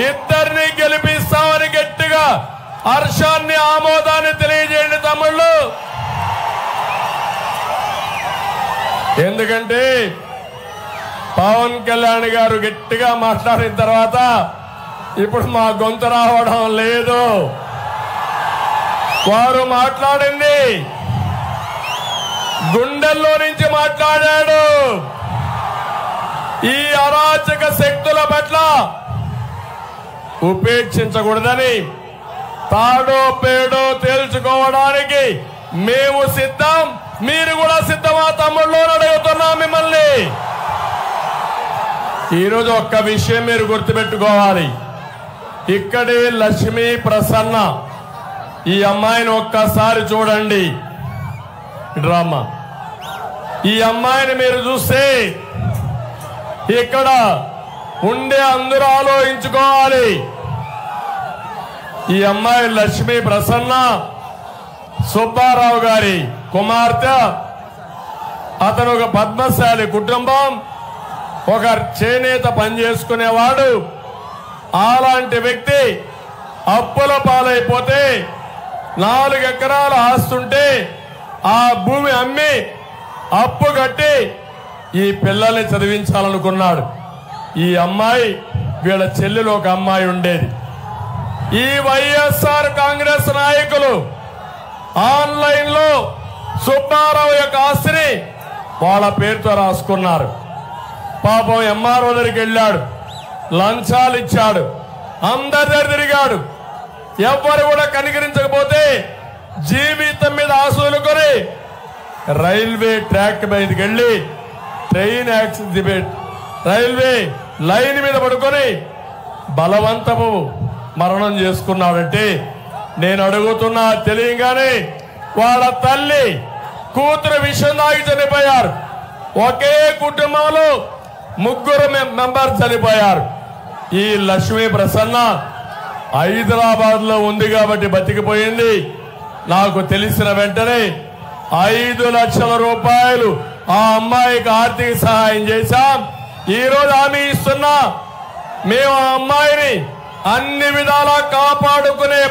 ఇద్దరిని గెలిపిస్తామని గట్టిగా హర్షాన్ని ఆమోదాన్ని తెలియజేయండి తమ్ముళ్ళు. ఎందుకంటే పవన్ కళ్యాణ్ గారు గట్టిగా మాట్లాడిన తర్వాత ఇప్పుడు మా గొంతు రావడం లేదు. వారు మాట్లాడింది గుండెల్లో నుంచి మాట్లాడాడు. ఈ అరాచక శక్తుల పట్ల ఉపేక్షించకూడదని, తాడో పేడో తేల్చుకోవడానికి మేము సిద్ధం, మీరు కూడా సిద్ధమా తమ్ముళ్ళు అడుగుతున్నాం మిమ్మల్ని. ఈరోజు ఒక్క విషయం మీరు గుర్తుపెట్టుకోవాలి. ఇక్కడే లక్ష్మీ ప్రసన్న, ఈ అమ్మాయిని ఒక్కసారి చూడండి డ్రామా. ఈ అమ్మాయిని మీరు చూస్తే ఇక్కడ ఉండే అందరూ ఆలోచించుకోవాలి. ఈ అమ్మాయి లక్ష్మీ ప్రసన్న సుబ్బారావు గారి కుమార్తె. అతను ఒక పద్మశాలి కుటుంబం, ఒక చేనేత పని చేసుకునేవాడు. అలాంటి వ్యక్తి అప్పుల పాలైపోతే 4 ఎకరాల ఆస్తుంటే ఆ భూమి అమ్మి అప్పు కట్టి ఈ పిల్లల్ని చదివించాలనుకున్నాడు. ఈ అమ్మాయి వీళ్ళ చెల్లెలు ఒక అమ్మాయి ఉండేది. ఈ వైఎస్ఆర్ కాంగ్రెస్ నాయకులు ఆన్లైన్ లో సుబ్బారావు యొక్క ఆస్తిని వాళ్ళ పేరుతో రాసుకున్నారు. పాపం ఎంఆర్ఓ దగ్గరికి వెళ్ళాడు, లంచాలు ఇచ్చాడు, అందరి దగ్గర తిరిగాడు. ఎవ్వరు కూడా కనికరించకపోతే జీవితం మీద ఆశలుకొని రైల్వే ట్రాక్ మీదకి వెళ్ళి ట్రైన్ యాక్సిడెంట్ రైల్వే లైన్ మీద పడుకొని బలవంతపు మరణం చేసుకున్నాడంటే నేను అడుగుతున్నా, తెలియగానే వాళ్ళ తల్లి కూతురు విషయం తాగి చనిపోయారు. ఒకే కుటుంబంలో 3 మెంబర్స్ చనిపోయారు. ఈ లక్ష్మీ ప్రసన్న హైదరాబాద్ లో ఉంది కాబట్టి బతికిపోయింది. నాకు తెలిసిన వెంటనే 5 లక్షల రూపాయలు ఆ అమ్మాయికి ఆర్థిక సహాయం చేశాం. ఈ రోజు హామీ ఇస్తున్నా, మేము ఆ అమ్మాయిని అన్ని విధాలా కాపాడుకునే